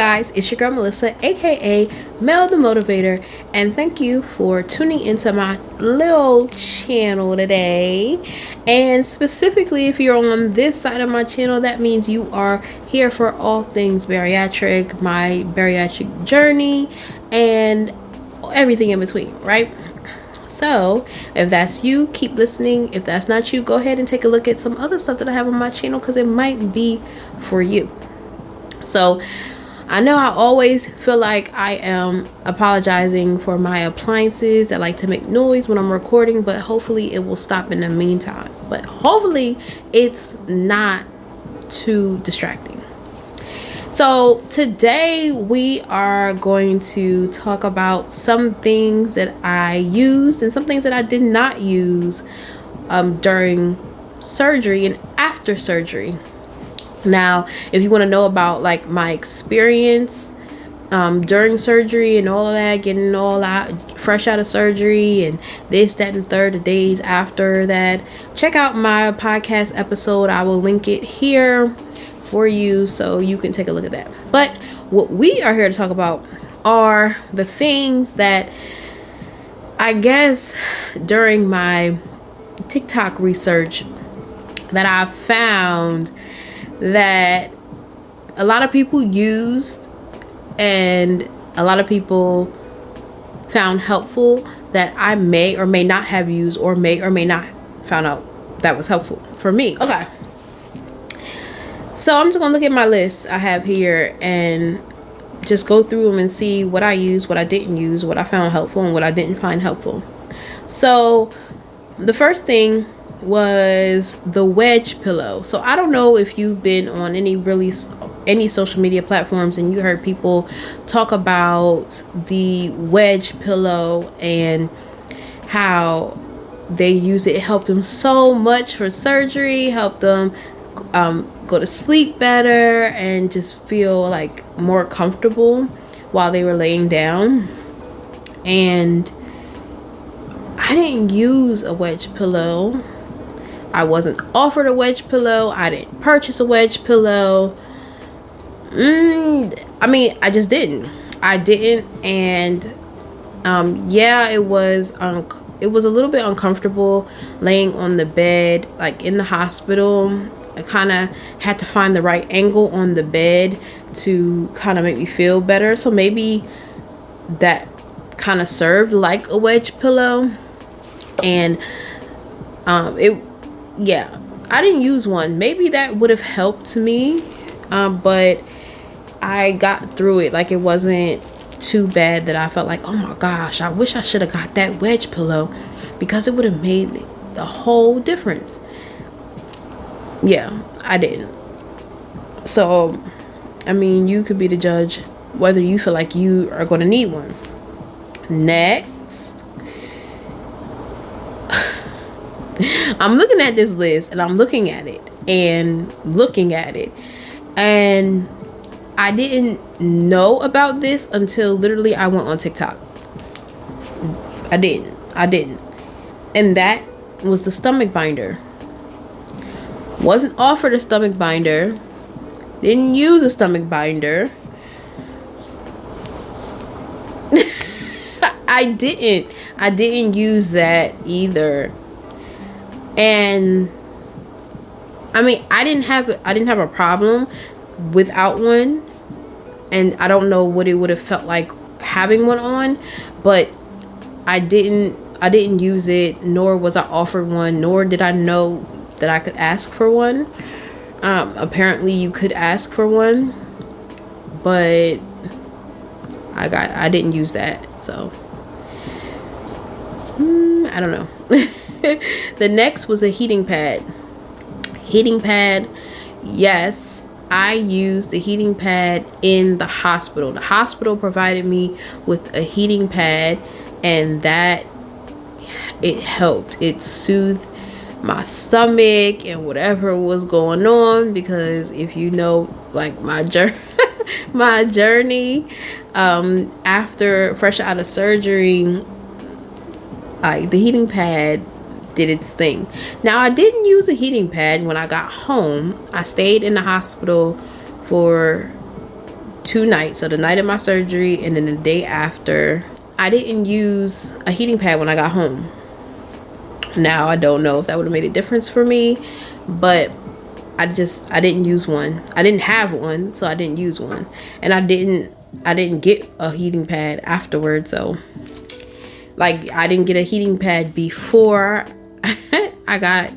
guys, it's your girl Melissa, aka Mel the Motivator, and thank you for tuning into my little channel today. And specifically, if you're on this side of my channel, that means you are here for all things bariatric, my bariatric journey, and everything in between, right? So if that's you, keep listening. If that's not you, go ahead and take a look at some other stuff that I have on my channel, because it might be for you. So I know I always feel like I am apologizing for my appliances that like to make noise when I'm recording, but hopefully it will stop in the meantime. But hopefully it's not too distracting. So today we are going to talk about some things that I used and some things that I did not use during surgery and after surgery. Now, if you want to know about like my experience during surgery and all of that, getting all out fresh out of surgery and this, that, and third, the days after that, check out my podcast episode. I will link it here for you so you can take a look at that. But what we are here to talk about are the things that I guess during my TikTok research that I found that a lot of people used and a lot of people found helpful that I may or may not have used or may not found out that was helpful for me. Okay. So I'm just gonna look at my list I have here and just go through them and see what I used, what I didn't use, what I found helpful, and what I didn't find helpful. So the first thing was the wedge pillow. So I don't know if you've been on any social media platforms and you heard people talk about the wedge pillow and how they use it. It helped them so much for surgery, helped them go to sleep better and just feel like more comfortable while they were laying down. And I didn't use a wedge pillow. I wasn't offered a wedge pillow. I didn't purchase a wedge pillow. I just didn't. I didn't. And yeah, it was a little bit uncomfortable laying on the bed, like in the hospital. I kind of had to find the right angle on the bed to kind of make me feel better. So maybe that kind of served like a wedge pillow. And I didn't use one. Maybe that would have helped me, but I got through it. Like, it wasn't too bad that I felt like, oh my gosh, I wish I should have got that wedge pillow, because it would have made the whole difference. Yeah, I didn't. So, I mean, you could be the judge whether you feel like you are going to need one. Next, I'm looking at this list and I'm looking at it and I didn't know about this until literally I went on TikTok. I didn't. And that was the stomach binder. Wasn't offered a stomach binder. Didn't use a stomach binder. I didn't use that either. And I mean, I didn't have a problem without one, and I don't know what it would have felt like having one on, but I didn't use it, nor was I offered one, nor did I know that I could ask for one. Apparently you could ask for one, but I didn't use that, so I don't know. The next was a heating pad. Yes, I used the heating pad in the hospital. The hospital provided me with a heating pad, and that it helped. It soothed my stomach and whatever was going on, because if you know, like, my journey after fresh out of surgery, like, the heating pad did its thing. Now, I didn't use a heating pad when I got home. I stayed in the hospital for 2 nights. So the night of my surgery and then the day after. I didn't use a heating pad when I got home. Now I don't know if that would have made a difference for me, but I didn't use one. I didn't have one, so I didn't use one. And I didn't get a heating pad afterwards. So like, I didn't get a heating pad before I got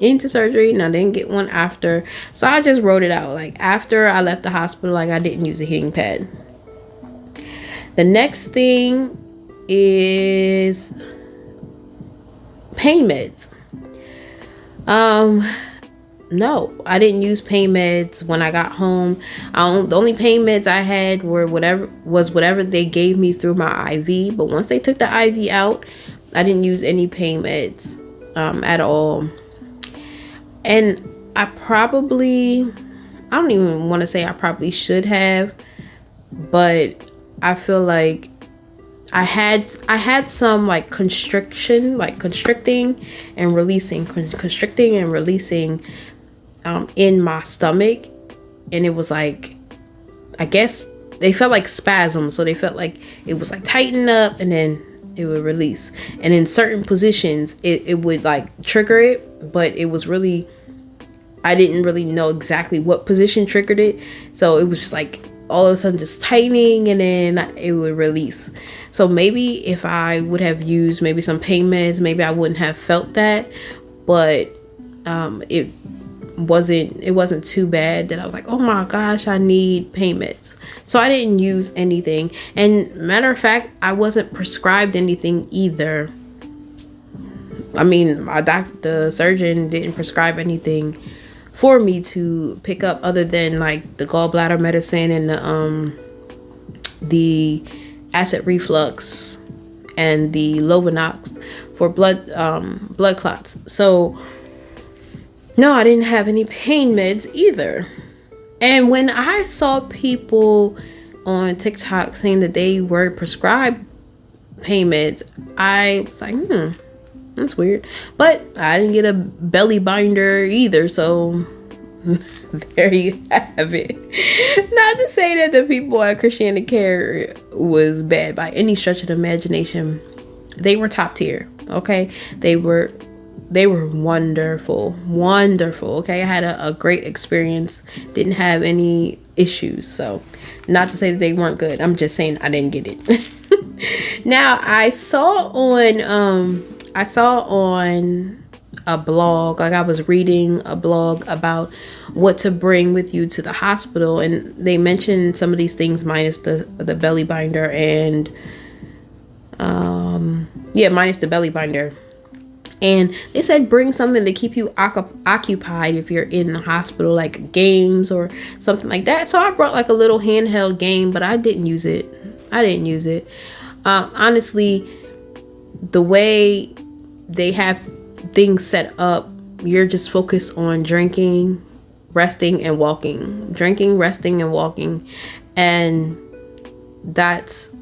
into surgery, and I didn't get one after. So I just wrote it out. Like, after I left the hospital, like, I didn't use a heating pad. The next thing is pain meds. No, I didn't use pain meds when I got home. The only pain meds I had were whatever they gave me through my IV. But once they took the IV out, I didn't use any pain meds at all. And I don't even want to say I probably should have, but I feel like I had some like constricting and releasing in my stomach, and it was like, I guess they felt like spasms. So they felt like it was like tighten up and then it would release, and in certain positions it would like trigger it, but it was really, I didn't really know exactly what position triggered it. So it was just like all of a sudden just tightening, and then it would release. So maybe if I would have used maybe some pain meds, maybe I wouldn't have felt that. But it wasn't too bad that I was like, oh my gosh, I need pain meds. So I didn't use anything. And matter of fact, I wasn't prescribed anything either. I mean, the surgeon didn't prescribe anything for me to pick up other than like the gallbladder medicine and the acid reflux and the Lovenox for blood clots. So no, I didn't have any pain meds either. And when I saw people on TikTok saying that they were prescribed pain meds, I was like, that's weird. But I didn't get a belly binder either, so there you have it. Not to say that the people at Christianity Care was bad by any stretch of the imagination. They were top tier, okay? They were wonderful. Okay, I had a great experience. Didn't have any issues. So not to say that they weren't good. I'm just saying I didn't get it. Now I saw on a blog, like I was reading a blog about what to bring with you to the hospital, and they mentioned some of these things minus the belly binder and minus the belly binder. And they said bring something to keep you occupied if you're in the hospital, like games or something like that. So I brought like a little handheld game, but I didn't use it. Honestly, the way they have things set up, you're just focused on drinking, resting, and walking. Drinking, resting, and walking. And that's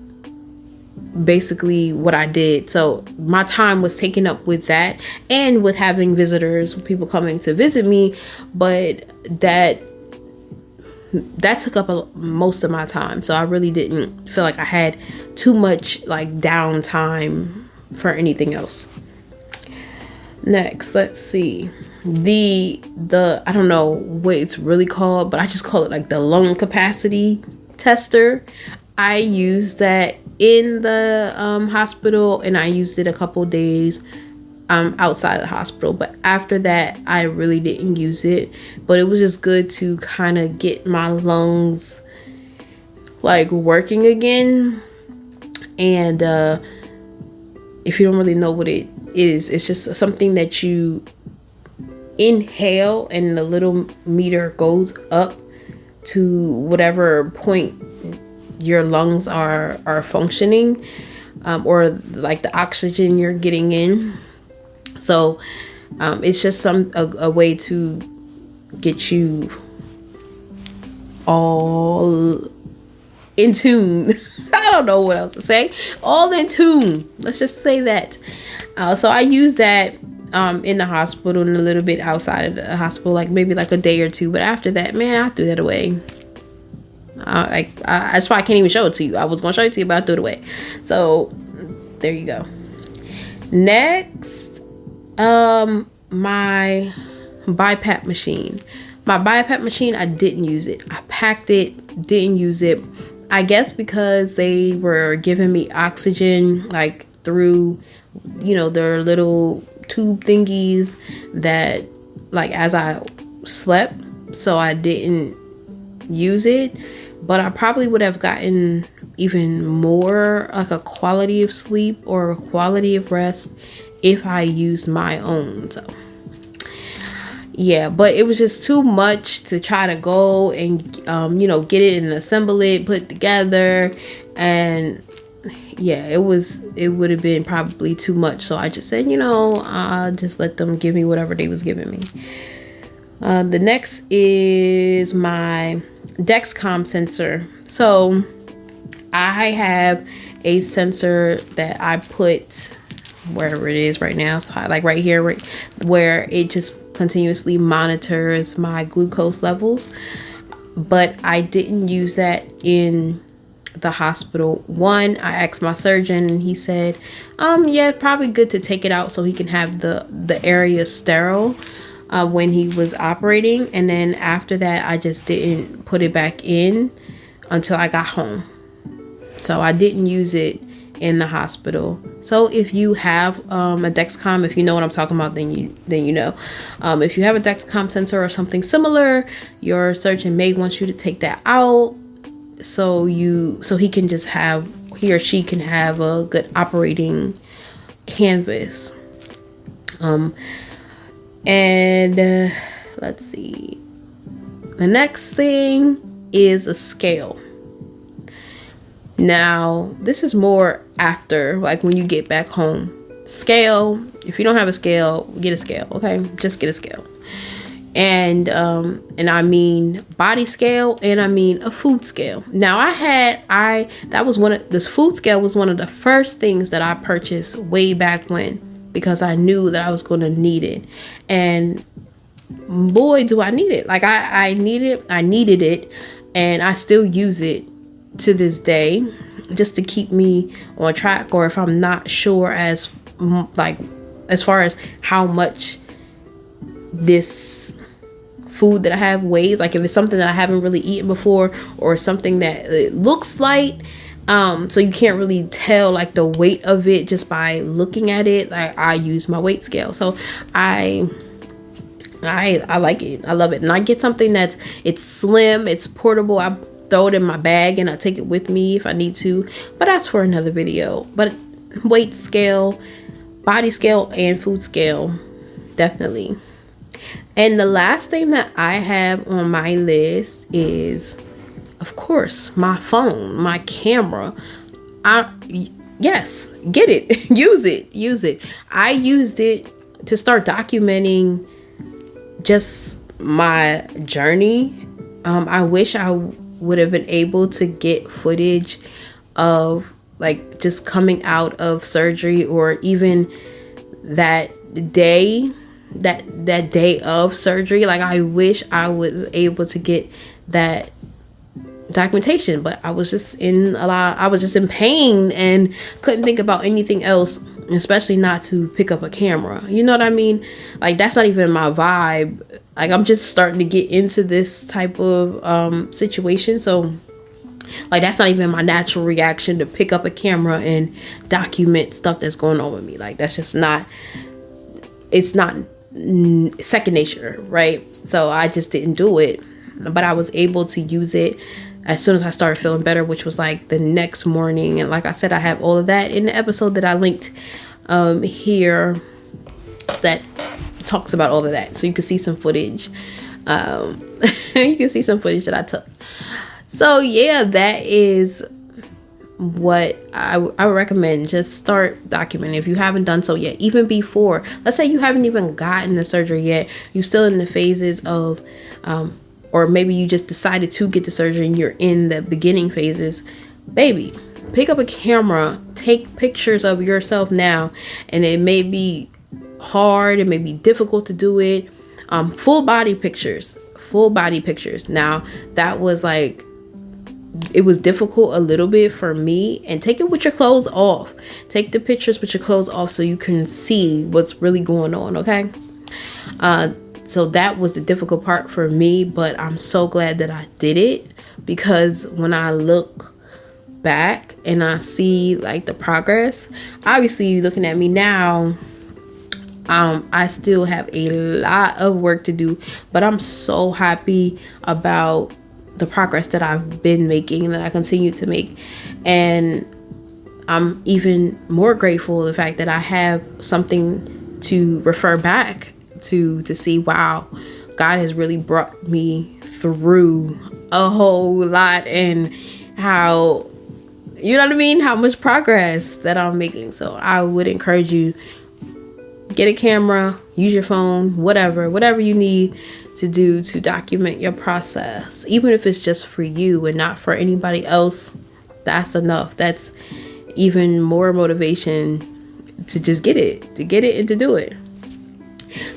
basically what I did. So my time was taken up with that and with having visitors, people coming to visit me, but that took up most of my time. So I really didn't feel like I had too much like downtime for anything else. Next, let's see. The I don't know what it's really called, but I just call it like the lung capacity tester. I used that in the hospital, and I used it a couple days outside of the hospital. But after that, I really didn't use it. But it was just good to kind of get my lungs like working again. And if you don't really know what it is, it's just something that you inhale and the little meter goes up to whatever point your lungs are functioning, or like the oxygen you're getting in. So it's just a way to get you all in tune. I don't know what else to say. All in tune. Let's just say that. So I use that in the hospital and a little bit outside of the hospital, like maybe like a day or two. But after that, man, I threw that away. That's why I can't even show it to you. I was gonna show it to you, but I threw it away. So there you go. Next, my BiPAP machine. My BiPAP machine, I didn't use it. I packed it, didn't use it. I guess because they were giving me oxygen like through, their little tube thingies that like as I slept, so I didn't use it. But I probably would have gotten even more like a quality of sleep or a quality of rest if I used my own. So yeah, but it was just too much to try to go and get it and assemble it, put it together, and yeah, it would have been probably too much. So I just said, I'll just let them give me whatever they was giving me. The next is my Dexcom sensor. So I have a sensor that I put wherever it is right now. So like right here, right where it just continuously monitors my glucose levels. But I didn't use that in the hospital. One, I asked my surgeon and he said, yeah, probably good to take it out so he can have the area sterile when he was operating. And then after that, I just didn't put it back in until I got home. So I didn't use it in the hospital. So if you have a Dexcom, if you know what I'm talking about, then you know. If you have a Dexcom sensor or something similar, your surgeon may want you to take that out so he can just he or she can have a good operating canvas. Let's see. The next thing is a scale. Now, this is more after, like when you get back home. Scale, if you don't have a scale, get a scale, okay? Just get a scale. And I mean body scale, and I mean a food scale. Now this food scale was one of the first things that I purchased way back when, because I knew that I was going to need it. And boy, do I need it. Like I needed it, and I still use it to this day, just to keep me on track, or if I'm not sure as far as how much this food that I have weighs, like if it's something that I haven't really eaten before, or something that it looks light, so you can't really tell like the weight of it just by looking at it. Like I use my weight scale, so I like it. I love it. And I get something it's slim, it's portable. I throw it in my bag and I take it with me if I need to, but that's for another video. But weight scale, body scale, and food scale, definitely. And the last thing that I have on my list is, of course, my phone, my camera. Yes, get it. Use it. I used it to start documenting just my journey. I wish I would have been able to get footage of like just coming out of surgery, or even that day of surgery. Like I wish I was able to get that documentation, but I was just in pain and couldn't think about anything else, especially not to pick up a camera. You know what I mean? Like that's not even my vibe. Like I'm just starting to get into this type of situation, so like that's not even my natural reaction to pick up a camera and document stuff that's going on with me. Like that's just not, it's not second nature, right? So I just didn't do it, but I was able to use it as soon as I started feeling better, which was like the next morning. And like I said, I have all of that in the episode that I linked here that talks about all of that, so you can see some footage. You can see some footage that I took. So yeah, that is what I would recommend. Just start documenting if you haven't done so yet. Even before, let's say you haven't even gotten the surgery yet, you're still in the phases of or maybe you just decided to get the surgery and you're in the beginning phases. Baby, pick up a camera, take pictures of yourself now. And it may be hard, it may be difficult to do it. Full body pictures. Now that was like it was difficult a little bit for me. And take it with your clothes off. Take the pictures with your clothes off so you can see what's really going on, okay? So that was the difficult part for me, but I'm so glad that I did it, because when I look back and I see like the progress, obviously looking at me now, I still have a lot of work to do, but I'm so happy about the progress that I've been making and that I continue to make. And I'm even more grateful for the fact that I have something to refer back to see, wow, God has really brought me through a whole lot, and how, you know what I mean, how much progress that I'm making. So I would encourage you, get a camera, use your phone, whatever you need to do to document your process, even if it's just for you and not for anybody else. That's enough. That's even more motivation to just get it and to do it.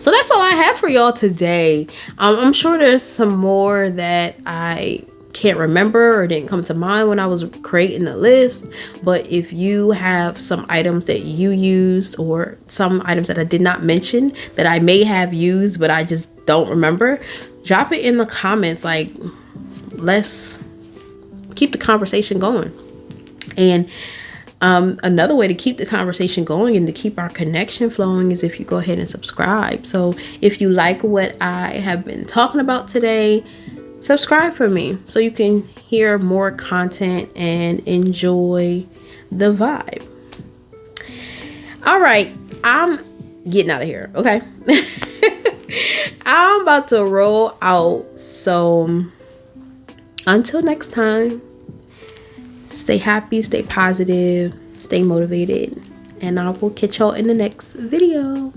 So that's all I have for y'all today. I'm sure there's some more that I can't remember or didn't come to mind when I was creating the list. But if you have some items that you used, or some items that I did not mention that I may have used but I just don't remember, drop it in the comments. Like, let's keep the conversation going. And another way to keep the conversation going and to keep our connection flowing is if you go ahead and subscribe. So if you like what I have been talking about today, subscribe for me so you can hear more content and enjoy the vibe. All right, I'm getting out of here, okay? I'm about to roll out. So until next time, stay happy, stay positive, stay motivated, and I will catch y'all in the next video.